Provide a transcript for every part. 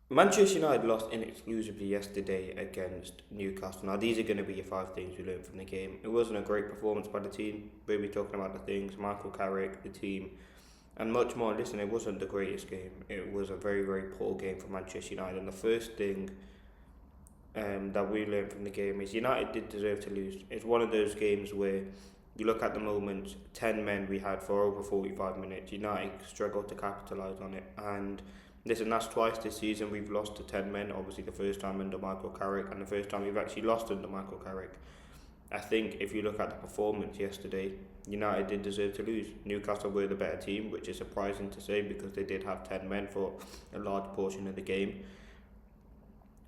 Manchester United lost inexcusably yesterday against Newcastle. Now, these are going to be your five things we learned from the game. It wasn't a great performance by the team. We'll be talking about the things, Michael Carrick, the team, and much more. Listen, it wasn't the greatest game. It was a very, very poor game for Manchester United. And the first thing that we learned from the game is United did deserve to lose. It's one of those games where you look at the moment, 10 men we had for over 45 minutes. United struggled to capitalise on it. And listen, that's twice this season we've lost to 10 men. Obviously, the first time under Michael Carrick, and the first time we've actually lost under Michael Carrick. I think if you look at the performance yesterday, United did deserve to lose. Newcastle were the better team, which is surprising to say because they did have 10 men for a large portion of the game.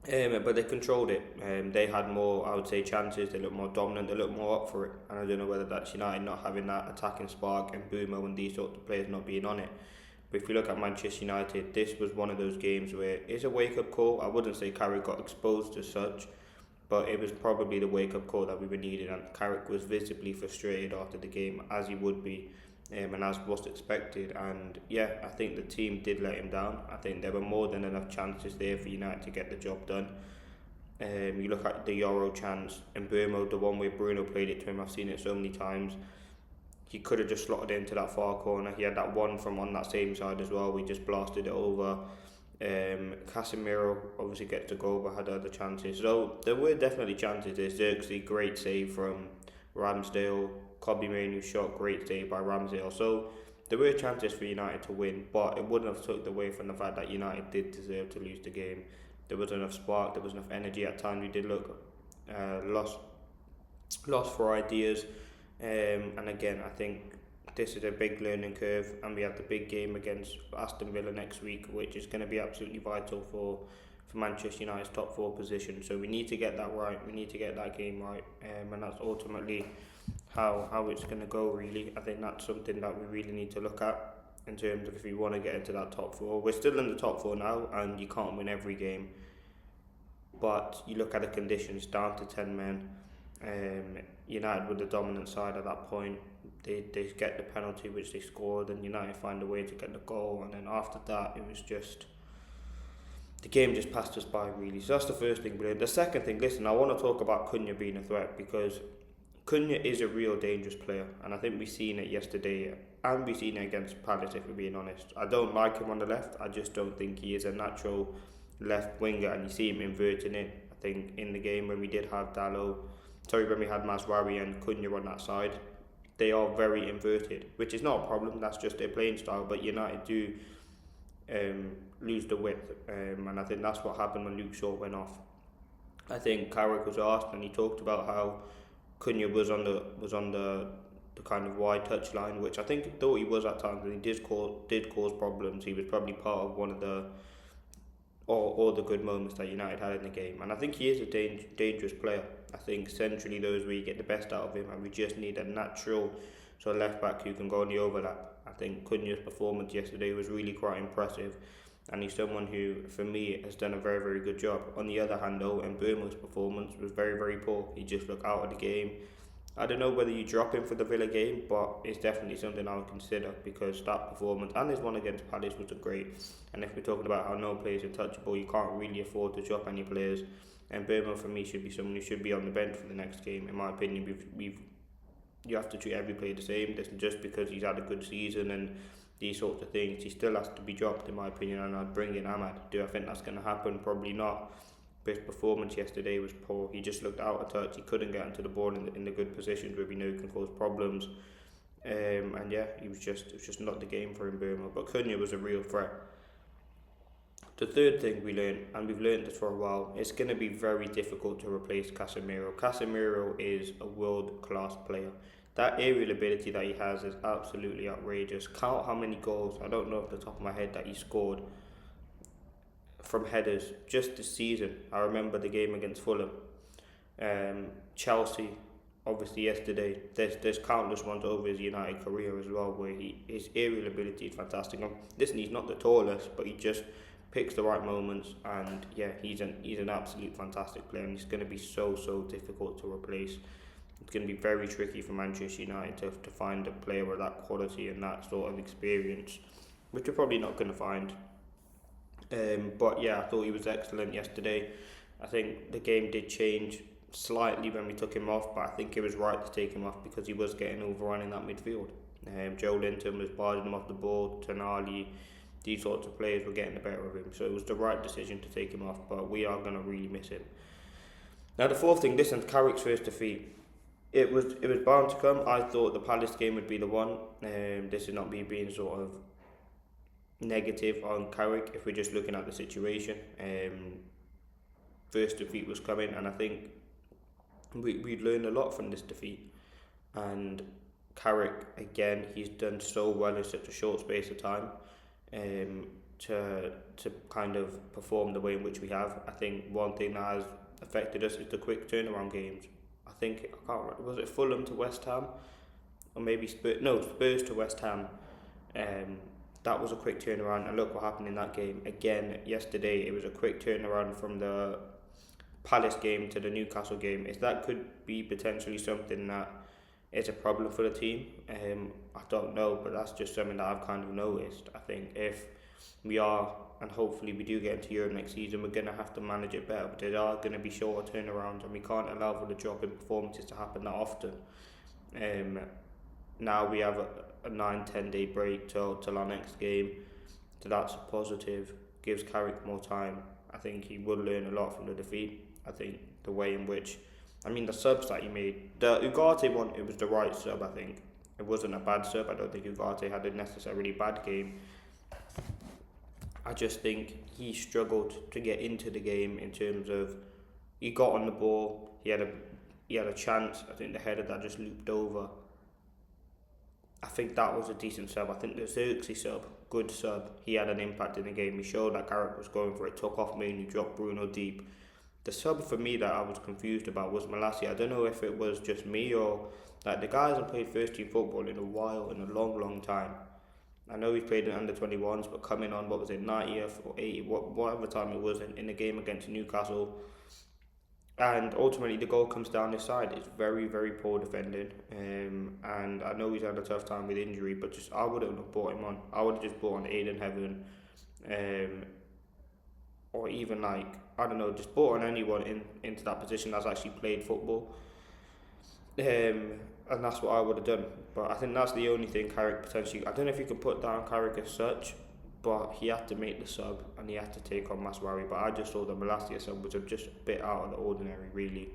But they controlled it. They had more, I would say, chances. They looked more dominant. They looked more up for it. And I don't know whether that's United not having that attacking spark and Boomer and these sorts of players not being on it. But if you look at Manchester United, this was one of those games where it's a wake-up call. I wouldn't say Carrick got exposed as such, but it was probably the wake-up call that we were needing. And Carrick was visibly frustrated after the game, as he would be. And as was expected. And yeah, I think the team did let him down. I think there were more than enough chances there for United to get the job done. You look at the Euro chance in Burmo, the one where Bruno played it to him. I've seen it so many times. He could have just slotted it into that far corner. He had that one from on that same side as well. We just blasted it over. Casemiro obviously gets the goal, but had other chances. So there were definitely chances there. Xerxes, great save from Ramsdale. Kobe Mainoo shot, great save by Ramsdale. So there were chances for United to win, but it wouldn't have took away from the fact that United did deserve to lose the game. There was enough spark, there was enough energy at times. We did look lost for ideas, and again, I think this is a big learning curve, and we have the big game against Aston Villa next week, which is going to be absolutely vital for Manchester United's top four position. So we need to get that right. We need to get that game right, and that's ultimately how it's going to go. Really, I think that's something that we really need to look at in terms of if we want to get into that top four. We're still in the top four now, and you can't win every game. But you look at the conditions, down to 10 men. United were the dominant side at that point. They get the penalty which they scored, and United find a way to get the goal. And then after that, it was just the game just passed us by really. So that's the first thing. But the second thing, listen, I want to talk about Cunha being a threat because Cunha is a real dangerous player, and I think we've seen it yesterday, and we've seen it against Palace. If we're being honest, I don't like him on the left. I just don't think he is a natural left winger, and you see him inverting it. I think in the game when we did have when we had Masraoui and Cunha on that side, they are very inverted, which is not a problem. That's just their playing style. But United do lose the width, and I think that's what happened when Luke Shaw went off. I think Carrick was asked, and he talked about how Cunha was on the kind of wide touch line, which I think he thought he was at times, and he did cause problems. He was probably part of one of the all the good moments that United had in the game, and I think he is a dangerous player. I think centrally those where you get the best out of him, and we just need a natural sort of left back who can go on the overlap. I think Cunha's performance yesterday was really quite impressive, and he's someone who, for me, has done a very, very good job. On the other hand, though, Mbeumo's performance was very, very poor. He just looked out of the game. I don't know whether you drop him for the Villa game, but it's definitely something I would consider because that performance and his one against Palace was great. And if we're talking about how no players are touchable, you can't really afford to drop any players. And Mbeumo, for me, should be someone who should be on the bench for the next game. In my opinion, you have to treat every player the same. Just because he's had a good season and these sorts of things, he still has to be dropped, in my opinion. And I'd bring in Ahmad. Do I think that's going to happen? Probably not. His performance yesterday was poor. He just looked out of touch. He couldn't get into the ball in the good positions where we know can cause problems. And yeah, it was just not the game for Mbeumo. But Cunha was a real threat. The third thing we learned, and we've learned this for a while, it's going to be very difficult to replace Casemiro. Casemiro is a world-class player. That aerial ability that he has is absolutely outrageous. Count how many goals, I don't know off the top of my head, that he scored from headers just this season. I remember the game against Fulham, Chelsea, obviously yesterday. There's countless ones over his United career as well where his aerial ability is fantastic. Listen, he's not the tallest, but he just picks the right moments, and yeah, he's an absolute fantastic player, and he's going to be so difficult to replace. It's going to be very tricky for Manchester United to find a player with that quality and that sort of experience, which we're probably not going to find. But yeah, I thought he was excellent yesterday. I think the game did change slightly when we took him off, but I think it was right to take him off because he was getting overrun in that midfield. Joe Linton was barging him off the ball, Tonali, these sorts of players were getting the better of him. So it was the right decision to take him off, but we are going to really miss him. Now the fourth thing, listen, Carrick's first defeat. It was bound to come. I thought the Palace game would be the one. This is not me being sort of negative on Carrick if we're just looking at the situation. First defeat was coming, and I think we'd learned a lot from this defeat. And Carrick, again, he's done so well in such a short space of time to kind of perform the way in which we have. I think one thing that has affected us is the quick turnaround games. I can't remember, was it Fulham to West Ham? Or maybe Spurs to West Ham. That was a quick turnaround, and look what happened in that game. Again, yesterday, it was a quick turnaround from the Palace game to the Newcastle game. If that could be potentially something that is a problem for the team, I don't know, but that's just something that I've kind of noticed. I think if we are, and hopefully we do get into Europe next season, we're going to have to manage it better, but there are going to be shorter turnarounds, and we can't allow for the drop in performances to happen that often. Now we have a 9-10 day break till our next game, so that's a positive, gives Carrick more time. I think he will learn a lot from the defeat. I think the way in which, the subs that he made, the Ugarte one, it was the right sub. I think it wasn't a bad sub. I don't think Ugarte had a necessarily bad game. I just think he struggled to get into the game in terms of, he got on the ball, he had a chance. I think the header that just looped over, I think that was a decent sub. I think the Xerxes sub, good sub, he had an impact in the game. He showed that Carrick was going for it, took off mainly, dropped Bruno deep. The sub for me that I was confused about was Malacia. I don't know if it was just me or like the guy hasn't played first team football in a while, in a long time. I know he's played in under 21s, but coming on, 90th or 80th, whatever time it was in the game against Newcastle. And ultimately the goal comes down his side. It's very, very poor defending. And I know he's had a tough time with injury, but I wouldn't have brought him on. I would have just brought on Aiden Heaven. Or even just brought on anyone into that position that's actually played football. And that's what I would have done. But I think that's the only thing Carrick potentially, I don't know if you could put down Carrick as such, but he had to make the sub and he had to take on Maswari. But I just saw the Malacia sub was just a bit out of the ordinary, really.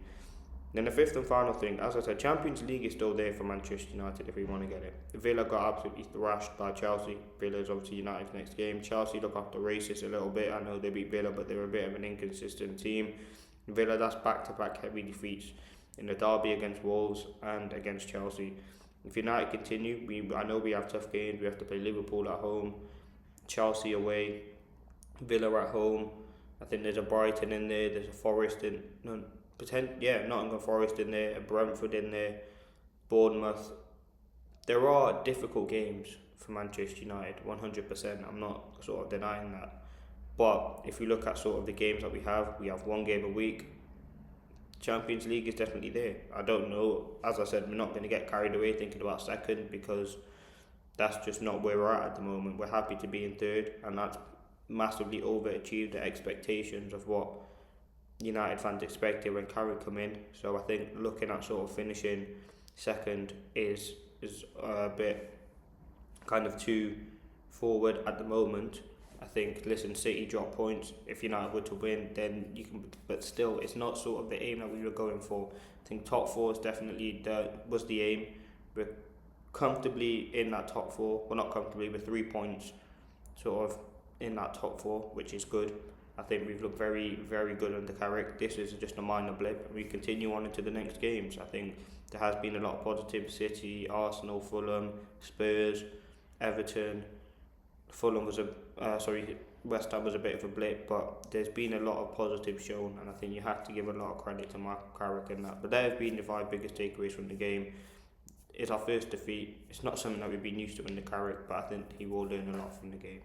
Then the fifth and final thing, as I said, Champions League is still there for Manchester United if we want to get it. Villa got absolutely thrashed by Chelsea. Villa is obviously United's next game. Chelsea look after races a little bit. I know they beat Villa, but they're a bit of an inconsistent team. Villa, that's back-to-back heavy defeats in the derby against Wolves and against Chelsea. If United continue, I know we have tough games. We have to play Liverpool at home, Chelsea away, Villa at home. I think there's a Brighton in there. There's a Forest in Nottingham Forest in there, a Brentford in there, Bournemouth. There are difficult games for Manchester United, 100%. I'm not sort of denying that. But if you look at sort of the games that we have one game a week. Champions League is definitely there. I don't know. As I said, we're not going to get carried away thinking about second because that's just not where we're at the moment. We're happy to be in third, and that's massively overachieved the expectations of what United fans expected when Carrick come in. So I think looking at sort of finishing second is a bit kind of too forward at the moment. I think, City drop points. If United were to win, then you can, but still, it's not sort of the aim that we were going for. I think top four is definitely was the aim. We're comfortably in that top four. Well, not comfortably, with 3 points sort of in that top four, which is good. I think we've looked very, very good under Carrick. This is just a minor blip, and we continue on into the next games. I think there has been a lot of positive. City, Arsenal, Fulham, Spurs, Everton. West Ham was a bit of a blip, but there's been a lot of positive shown, and I think you have to give a lot of credit to Mark Carrick in that. But there have been the 5 biggest takeaways from the game. It's our first defeat. It's not something that we've been used to in the Carrick, but I think he will learn a lot from the game.